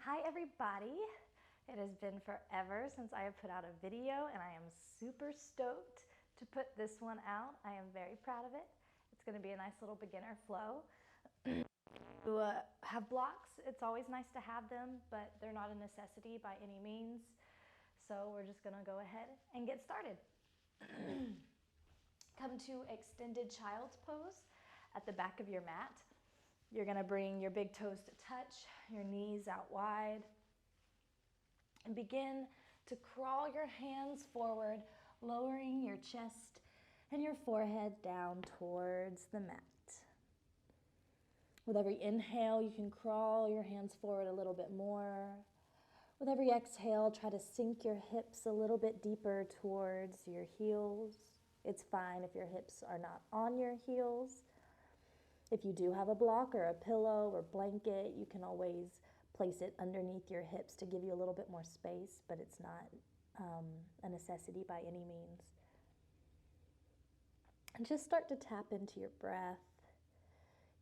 Hi everybody! It has been forever since I have put out a video and I am super stoked to put this one out. I am very proud of it. It's going to be a nice little beginner flow. To have blocks, it's always nice to have them, but they're not a necessity by any means. So we're just going to go ahead and get started. Come to extended child's pose at the back of your mat. You're going to bring your big toes to touch, your knees out wide, and begin to crawl your hands forward, lowering your chest and your forehead down towards the mat. With every inhale, you can crawl your hands forward a little bit more. With every exhale, try to sink your hips a little bit deeper towards your heels. It's fine if your hips are not on your heels. If you do have a block or a pillow or blanket, you can always place it underneath your hips to give you a little bit more space, but it's not a necessity by any means. And just start to tap into your breath,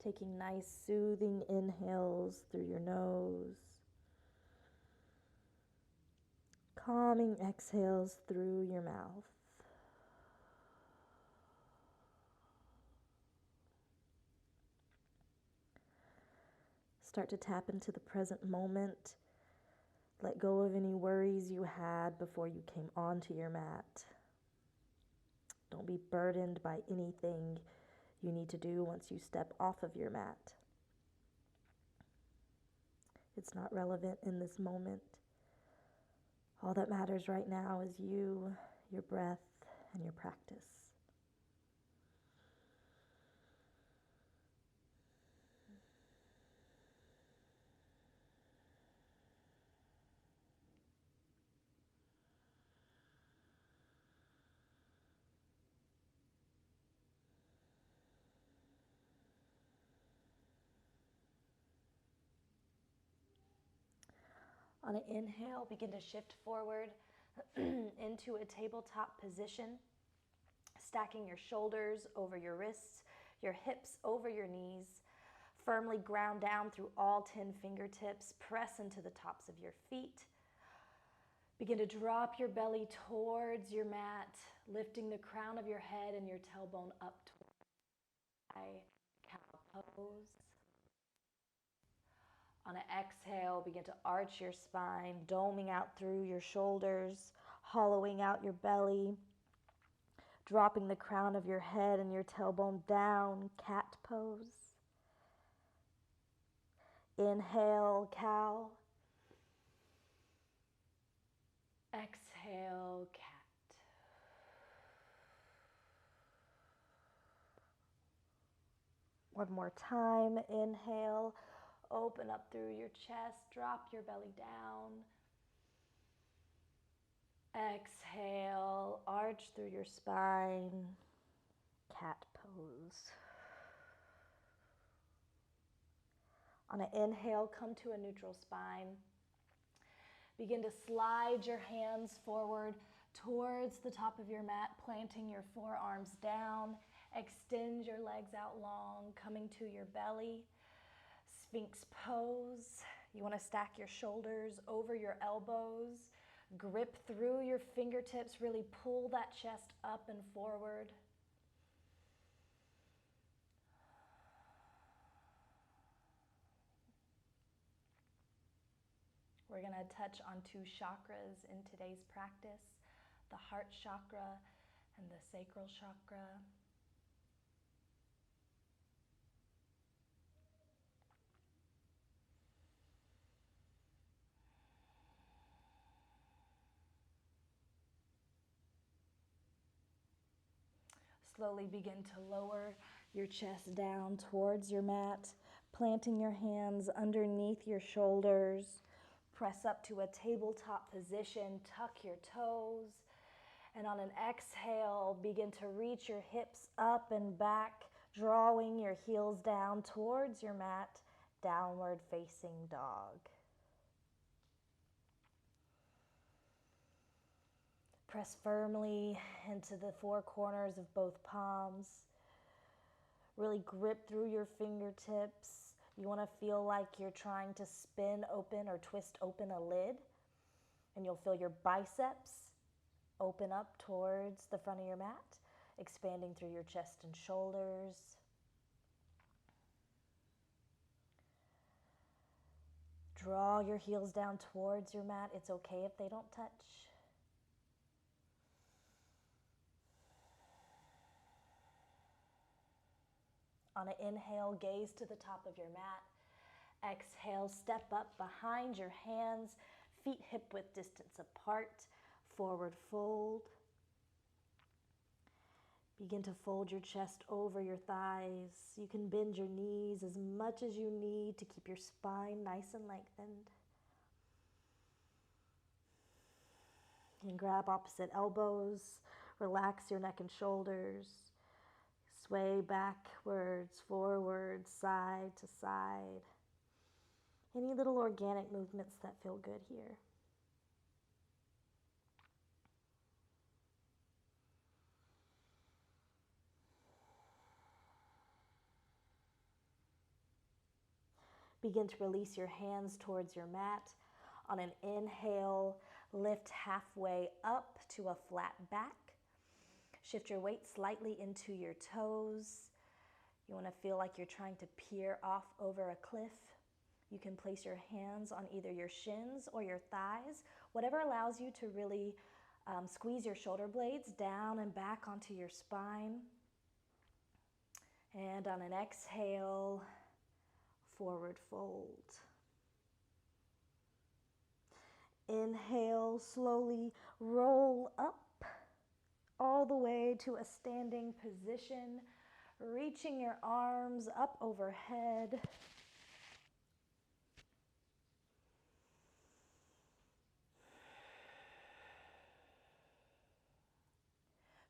taking nice soothing inhales through your nose, calming exhales through your mouth. Start to tap into the present moment. Let go of any worries you had before you came onto your mat. Don't be burdened by anything you need to do once you step off of your mat. It's not relevant in this moment. All that matters right now is you, your breath, and your practice. On an inhale, begin to shift forward into a tabletop position, stacking your shoulders over your wrists, your hips over your knees. Firmly ground down through all 10 fingertips. Press into the tops of your feet. Begin to drop your belly towards your mat, lifting the crown of your head and your tailbone up towards cow pose. On an exhale, begin to arch your spine, doming out through your shoulders, hollowing out your belly, dropping the crown of your head and your tailbone down, cat pose. Inhale, cow. Exhale, cat. One more time. Inhale, open up through your chest, drop your belly down. Exhale, arch through your spine, cat pose. On an inhale, come to a neutral spine. Begin to slide your hands forward towards the top of your mat, planting your forearms down. Extend your legs out long, coming to your belly. Sphinx pose. You want to stack your shoulders over your elbows. Grip through your fingertips. Really pull that chest up and forward. We're going to touch on 2 chakras in today's practice, the Heart Chakra and the Sacral Chakra. Slowly begin to lower your chest down towards your mat, planting your hands underneath your shoulders. Press up to a tabletop position, tuck your toes, and on an exhale, begin to reach your hips up and back, drawing your heels down towards your mat, downward facing dog. Press firmly into the 4 corners of both palms. Really grip through your fingertips. You want to feel like you're trying to spin open or twist open a lid, and you'll feel your biceps open up towards the front of your mat, expanding through your chest and shoulders. Draw your heels down towards your mat. It's okay if they don't touch. On an inhale, gaze to the top of your mat. Exhale, step up behind your hands, feet hip-width distance apart, forward fold. Begin to fold your chest over your thighs. You can bend your knees as much as you need to keep your spine nice and lengthened. You can grab opposite elbows, relax your neck and shoulders, sway backwards, forwards, side to side. Any little organic movements that feel good here. Begin to release your hands towards your mat. On an inhale, lift halfway up to a flat back. Shift your weight slightly into your toes. You want to feel like you're trying to peer off over a cliff. You can place your hands on either your shins or your thighs, whatever allows you to really squeeze your shoulder blades down and back onto your spine. And on an exhale, forward fold. Inhale, slowly roll up all the way to a standing position, reaching your arms up overhead.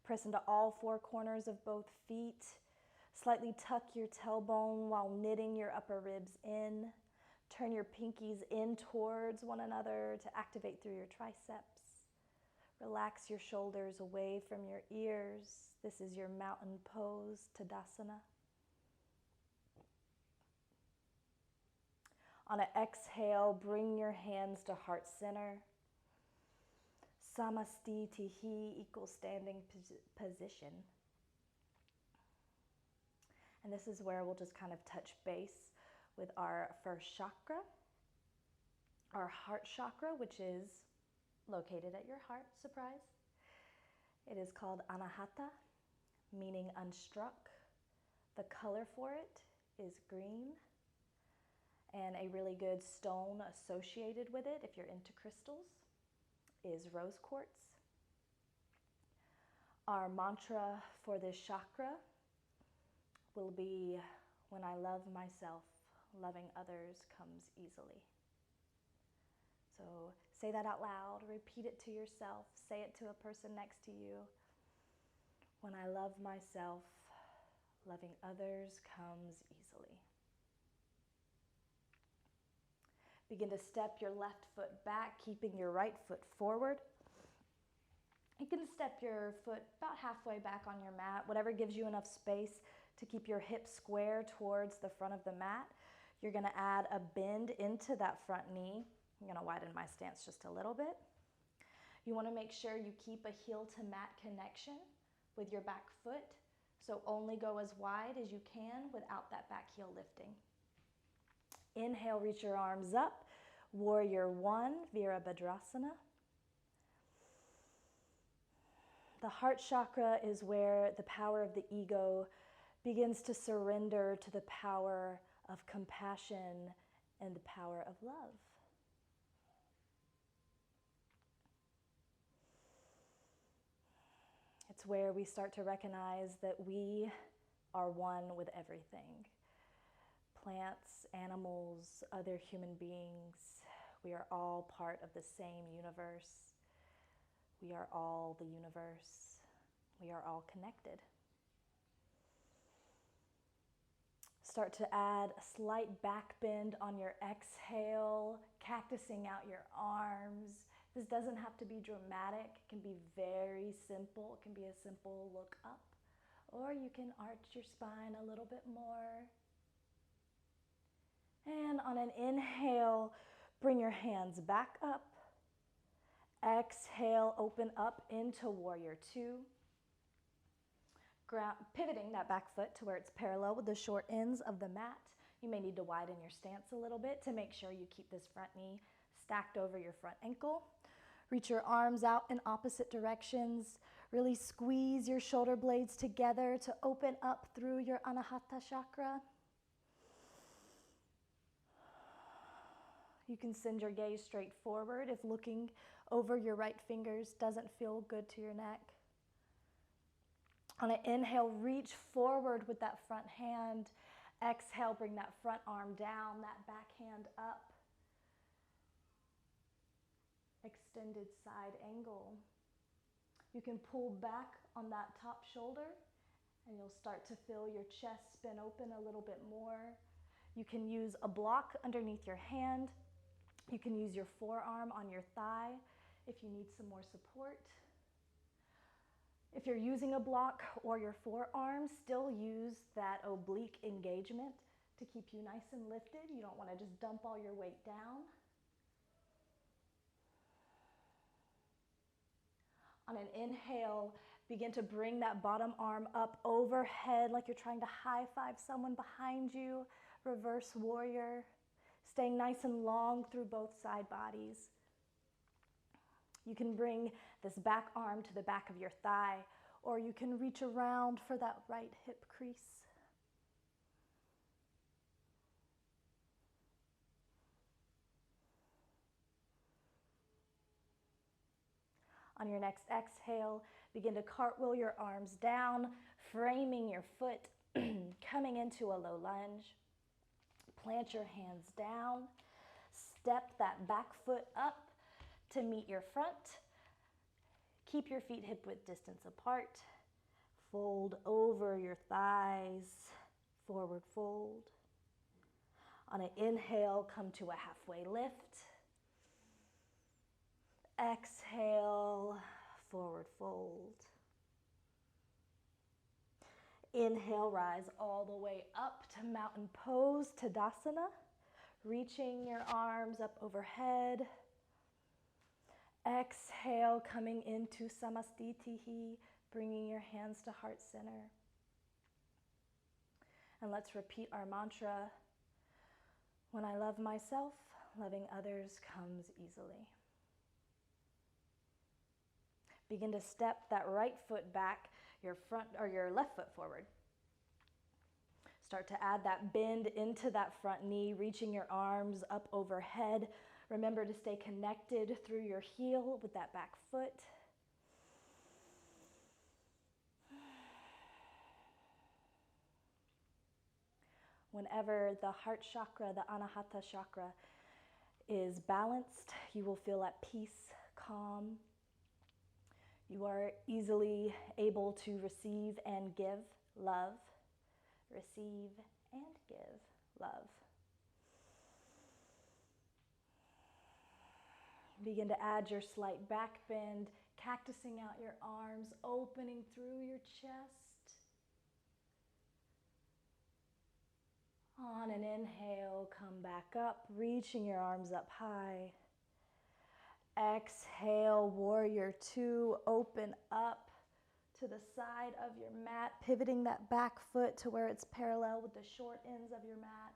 Press into all four corners of both feet. Slightly tuck your tailbone while knitting your upper ribs in. Turn your pinkies in towards one another to activate through your triceps. Relax your shoulders away from your ears. This is your mountain pose, Tadasana. On an exhale, bring your hands to heart center. Samastitihi equals standing position. And this is where we'll just kind of touch base with our first chakra, our heart chakra, which is located at your heart, surprise. It is called Anahata, meaning unstruck. The color for it is green, and a really good stone associated with it, if you're into crystals, is rose quartz. Our mantra for this chakra will be, when I love myself, loving others comes easily. So say that out loud, repeat it to yourself, say it to a person next to you. When I love myself, loving others comes easily. Begin to step your left foot back, keeping your right foot forward. You can step your foot about halfway back on your mat, whatever gives you enough space to keep your hips square towards the front of the mat. You're going to add a bend into that front knee. I'm going to widen my stance just a little bit. You want to make sure you keep a heel to mat connection with your back foot. So only go as wide as you can without that back heel lifting. Inhale, reach your arms up. Warrior One, Virabhadrasana. The heart chakra is where the power of the ego begins to surrender to the power of compassion and the power of love. It's where we start to recognize that we are one with everything. Plants, animals, other human beings, we are all part of the same universe. We are all the universe. We are all connected. Start to add a slight back bend on your exhale, cactusing out your arms. This doesn't have to be dramatic. It can be very simple. It can be a simple look up, or you can arch your spine a little bit more. And on an inhale, bring your hands back up. Exhale, open up into warrior two. Pivoting that back foot to where it's parallel with the short ends of the mat. You may need to widen your stance a little bit to make sure you keep this front knee stacked over your front ankle. Reach your arms out in opposite directions. Really squeeze your shoulder blades together to open up through your Anahata chakra. You can send your gaze straight forward if looking over your right fingers doesn't feel good to your neck. On an inhale, reach forward with that front hand. Exhale, bring that front arm down, that back hand up. Extended side angle. You can pull back on that top shoulder and you'll start to feel your chest spin open a little bit more. You can use a block underneath your hand. You can use your forearm on your thigh if you need some more support. If you're using a block or your forearm, still use that oblique engagement to keep you nice and lifted. You don't want to just dump all your weight down. On an inhale, begin to bring that bottom arm up overhead like you're trying to high five someone behind you. Reverse warrior, staying nice and long through both side bodies. You can bring this back arm to the back of your thigh, or you can reach around for that right hip crease. On your next exhale, begin to cartwheel your arms down, framing your foot, coming into a low lunge. Plant your hands down. Step that back foot up to meet your front. Keep your feet hip-width distance apart. Fold over your thighs. Forward fold. On an inhale, come to a halfway lift. Exhale, forward fold. Inhale, rise all the way up to mountain pose, Tadasana. Reaching your arms up overhead. Exhale, coming into Samastitihi, bringing your hands to heart center. And let's repeat our mantra. When I love myself, loving others comes easily. Begin to step that right foot back, your front or your left foot forward. Start to add that bend into that front knee, reaching your arms up overhead. Remember to stay connected through your heel with that back foot. Whenever the heart chakra, the Anahata chakra, is balanced, you will feel at peace, calm. You are easily able to receive and give love. Receive and give love. Begin to add your slight back bend, cactusing out your arms, opening through your chest. On an inhale, come back up, reaching your arms up high. Exhale, warrior two, open up to the side of your mat, pivoting that back foot to where it's parallel with the short ends of your mat.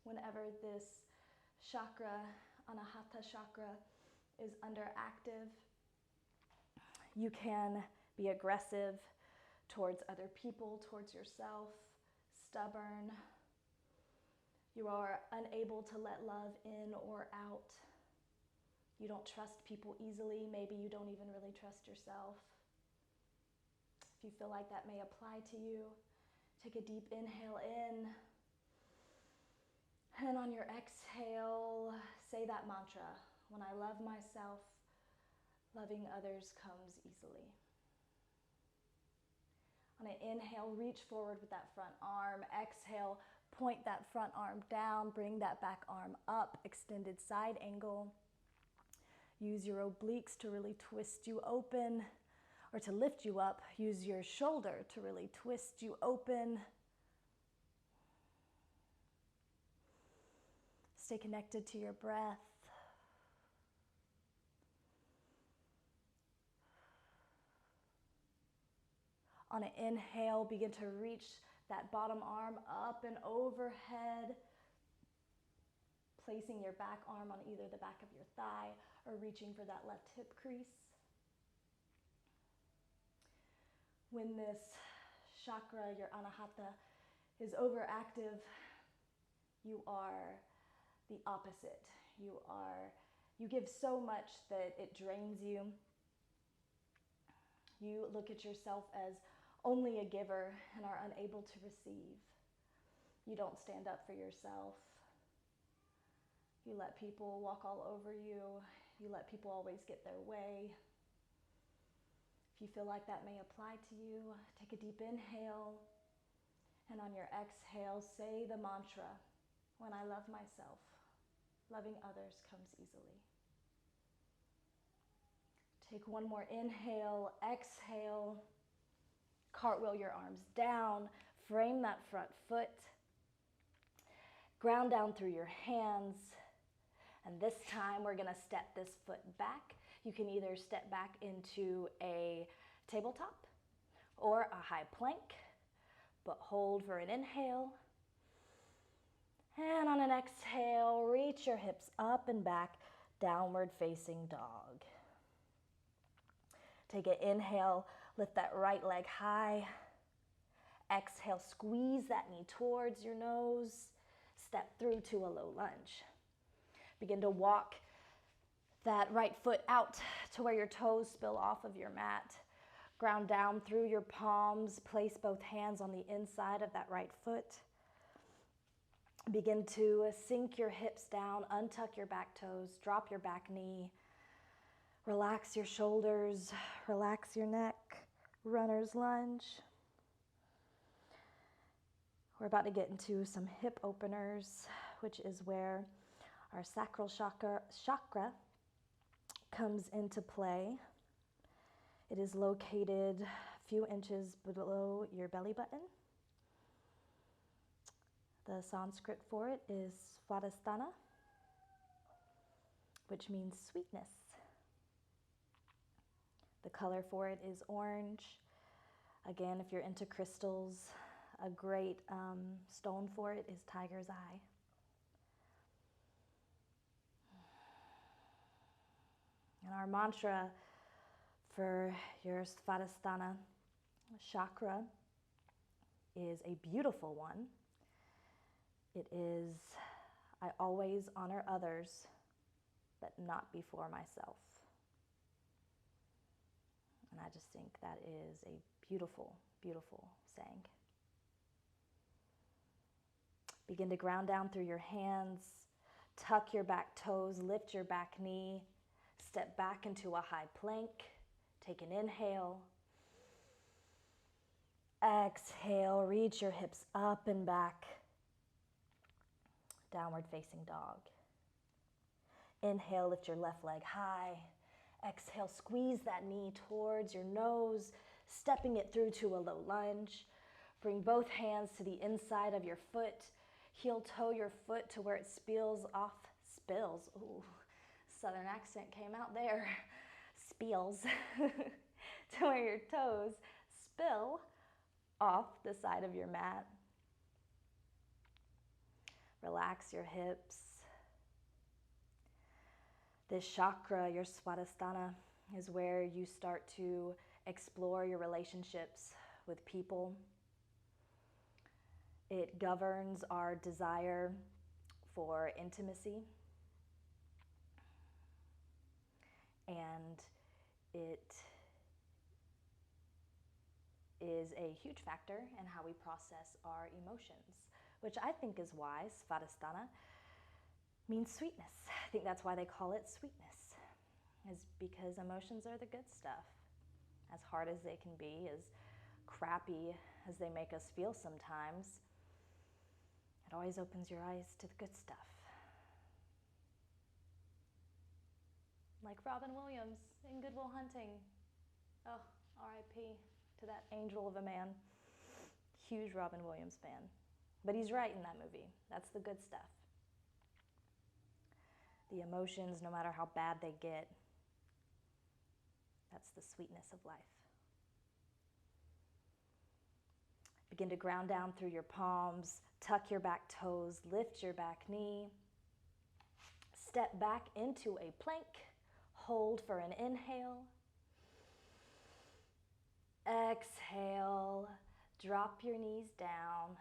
Whenever this chakra, Anahata chakra, is underactive, you can be aggressive towards other people, towards yourself, stubborn. You are unable to let love in or out. You don't trust people easily. Maybe you don't even really trust yourself. If you feel like that may apply to you, take a deep inhale in. And on your exhale, say that mantra. When I love myself, loving others comes easily. On an inhale, reach forward with that front arm. Exhale, point that front arm down, bring that back arm up, extended side angle. Use your obliques to really twist you open. or to lift you up, use your shoulder to really twist you open. Stay connected to your breath. On an inhale, begin to reach that bottom arm up and overhead, placing your back arm on either the back of your thigh or reaching for that left hip crease. When this chakra, your anahata, is overactive, you are the opposite. You give so much that it drains you. You look at yourself as only a giver and are unable to receive. You don't stand up for yourself. You let people walk all over you. You let people always get their way. If you feel like that may apply to you, take a deep inhale. And on your exhale, say the mantra, when I love myself, loving others comes easily. Take one more inhale, exhale. Cartwheel your arms down, frame that front foot. Ground down through your hands. And this time we're gonna step this foot back. You can either step back into a tabletop or a high plank, but hold for an inhale. And on an exhale, reach your hips up and back, downward facing dog. Take an inhale, lift that right leg high. Exhale, squeeze that knee towards your nose. Step through to a low lunge. Begin to walk that right foot out to where your toes spill off of your mat. Ground down through your palms. Place both hands on the inside of that right foot. Begin to sink your hips down, untuck your back toes, drop your back knee. Relax your shoulders, relax your neck. Runner's lunge. We're about to get into some hip openers, which is where our sacral chakra comes into play. It is located a few inches below your belly button. The Sanskrit for it is Svadhisthana, which means sweetness. The color for it is orange. Again, if you're into crystals, a great stone for it is tiger's eye. And our mantra for your Svadhisthana chakra is a beautiful one. It is, I always honor others, but not before myself. And I just think that is a beautiful, beautiful saying. Begin to ground down through your hands, tuck your back toes, lift your back knee, step back into a high plank, take an inhale. Exhale, reach your hips up and back, downward facing dog. Inhale, lift your left leg high. Exhale, squeeze that knee towards your nose, stepping it through to a low lunge. Bring both hands to the inside of your foot. Heel toe your foot to where it spills off. Spills. Ooh, southern accent came out there. Spills. To where your toes spill off the side of your mat. Relax your hips. This chakra, your Svadhisthana, is where you start to explore your relationships with people. It governs our desire for intimacy. And it is a huge factor in how we process our emotions, which I think is why Svadhisthana means sweetness. I think that's why they call it sweetness, is because emotions are the good stuff. As hard as they can be, as crappy as they make us feel sometimes, it always opens your eyes to the good stuff. Like Robin Williams in Good Will Hunting. Oh, R.I.P. to that angel of a man. Huge Robin Williams fan. But he's right in that movie. That's the good stuff. The emotions, no matter how bad they get, that's the sweetness of life. Begin to ground down through your palms, tuck your back toes, lift your back knee. Step back into a plank. Hold for an inhale. Exhale. Drop your knees down.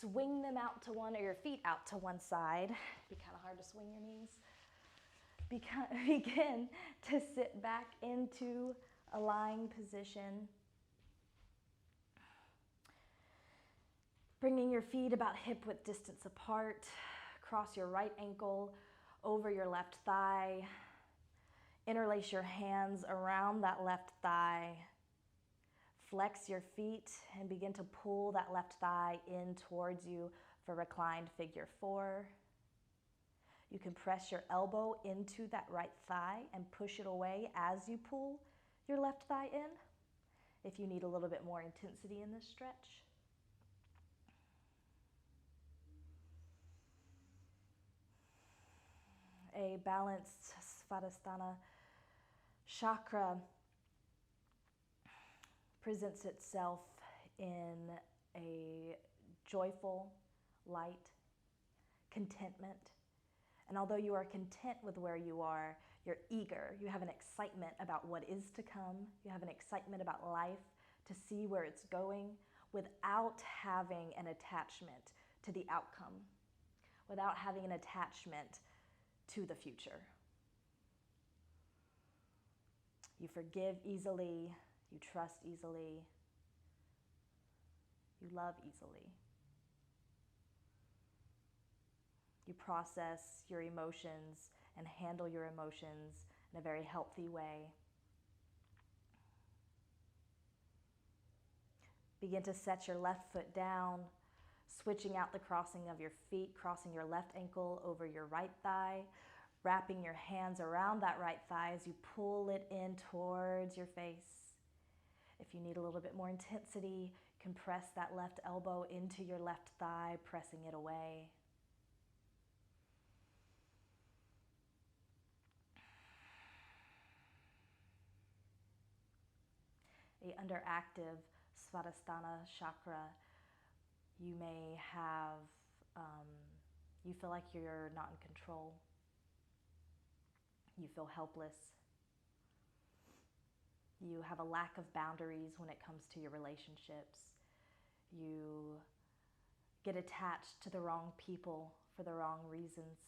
Swing them out to one, or your feet out to one side. It'd be kind of hard to swing your knees. Begin to sit back into a lying position. Bringing your feet about hip-width distance apart. Cross your right ankle over your left thigh. Interlace your hands around that left thigh. Flex your feet and begin to pull that left thigh in towards you for reclined figure 4. You can press your elbow into that right thigh and push it away as you pull your left thigh in, if you need a little bit more intensity in this stretch. A balanced Svadhisthana chakra presents itself in a joyful light, contentment. And although you are content with where you are, you're eager. You have an excitement about what is to come. You have an excitement about life, to see where it's going, without having an attachment to the outcome, without having an attachment to the future. You forgive easily. You trust easily. You love easily. You process your emotions and handle your emotions in a very healthy way. Begin to set your left foot down, switching out the crossing of your feet, crossing your left ankle over your right thigh, wrapping your hands around that right thigh as you pull it in towards your face. If you need a little bit more intensity, you can press that left elbow into your left thigh, pressing it away. A underactive Svadhisthana chakra, you may have, you feel like you're not in control. You feel helpless. You have a lack of boundaries when it comes to your relationships. You get attached to the wrong people for the wrong reasons.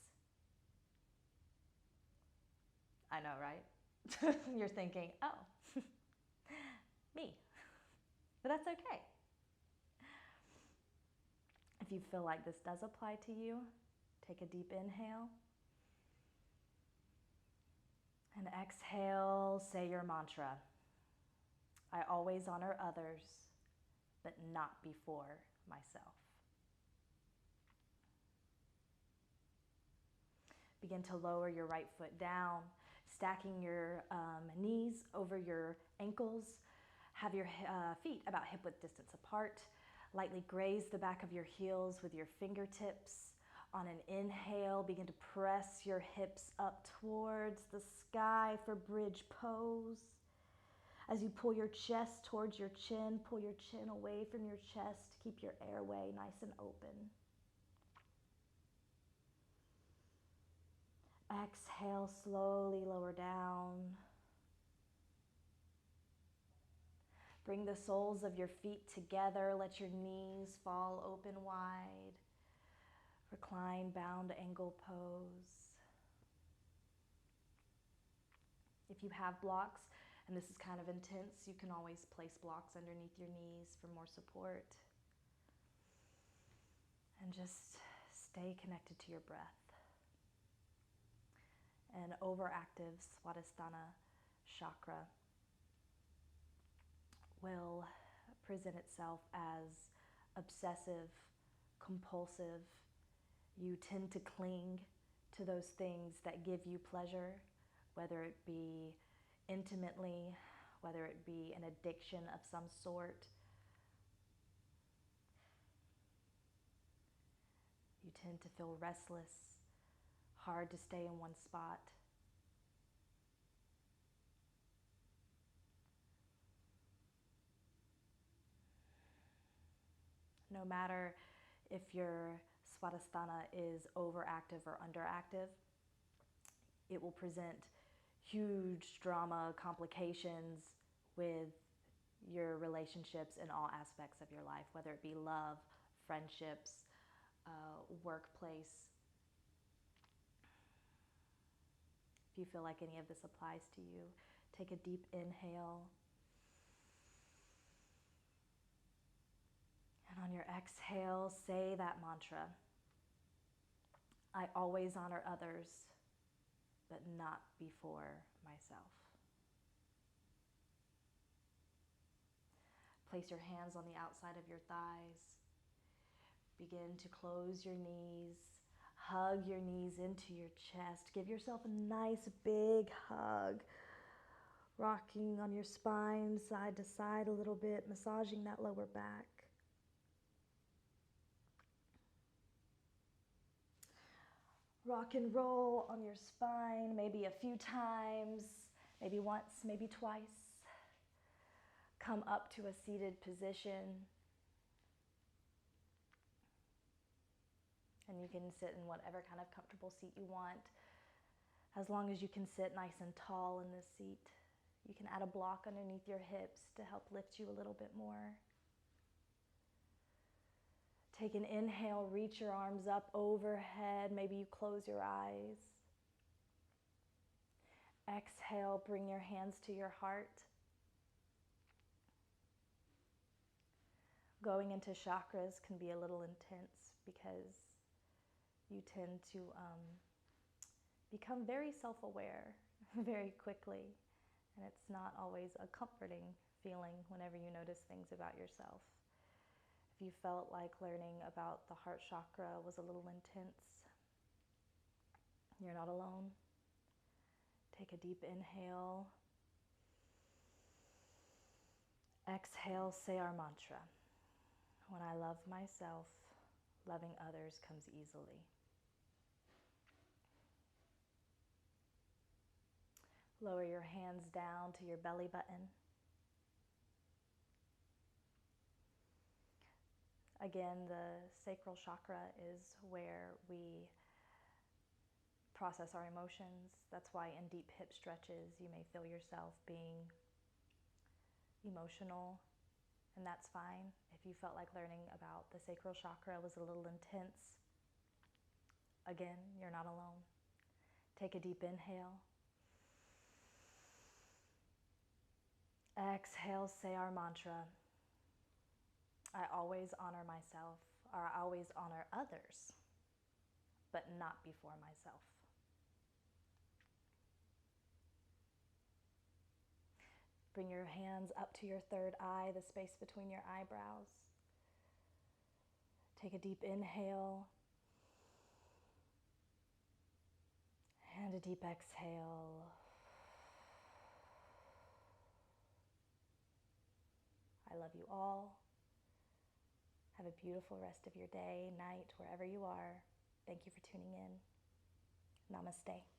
I know, right? You're thinking, oh, me. But that's okay. If you feel like this does apply to you, take a deep inhale. And exhale, say your mantra. I always honor others, but not before myself. Begin to lower your right foot down, stacking your knees over your ankles. Have your feet about hip-width distance apart. Lightly graze the back of your heels with your fingertips. On an inhale, begin to press your hips up towards the sky for bridge pose. As you pull your chest towards your chin, pull your chin away from your chest. Keep your airway nice and open. Exhale, slowly lower down. Bring the soles of your feet together. Let your knees fall open wide. Recline, bound angle pose. If you have blocks, and this is kind of intense, you can always place blocks underneath your knees for more support. And just stay connected to your breath. An overactive Svadhisthana chakra will present itself as obsessive, compulsive. You tend to cling to those things that give you pleasure, whether it be intimately whether it be an addiction of some sort. You tend to feel restless, hard to stay in one spot. No matter if your Svadhisthana is overactive or underactive, it will present huge drama, complications with your relationships in all aspects of your life, whether it be love, friendships, workplace. If you feel like any of this applies to you, take a deep inhale. And on your exhale, say that mantra. I always honor others, but not before myself. Place your hands on the outside of your thighs. Begin to close your knees. Hug your knees into your chest. Give yourself a nice big hug. Rocking on your spine side to side a little bit, massaging that lower back. Rock and roll on your spine, maybe a few times, maybe once, maybe twice. Come up to a seated position. And you can sit in whatever kind of comfortable seat you want, as long as you can sit nice and tall in this seat. You can add a block underneath your hips to help lift you a little bit more. Take an inhale, reach your arms up overhead. Maybe you close your eyes. Exhale, bring your hands to your heart. Going into chakras can be a little intense because you tend to become very self-aware very quickly. And it's not always a comforting feeling whenever you notice things about yourself. If you felt like learning about the heart chakra was a little intense, you're not alone. Take a deep inhale. Exhale, say our mantra. When I love myself, loving others comes easily. Lower your hands down to your belly button. Again, the sacral chakra is where we process our emotions. That's why in deep hip stretches, you may feel yourself being emotional, and that's fine. If you felt like learning about the sacral chakra was a little intense, again, you're not alone. Take a deep inhale. Exhale, say our mantra. I always honor myself, or I always honor others, but not before myself. Bring your hands up to your third eye, the space between your eyebrows. Take a deep inhale and a deep exhale. I love you all. Have a beautiful rest of your day, night, wherever you are. Thank you for tuning in. Namaste.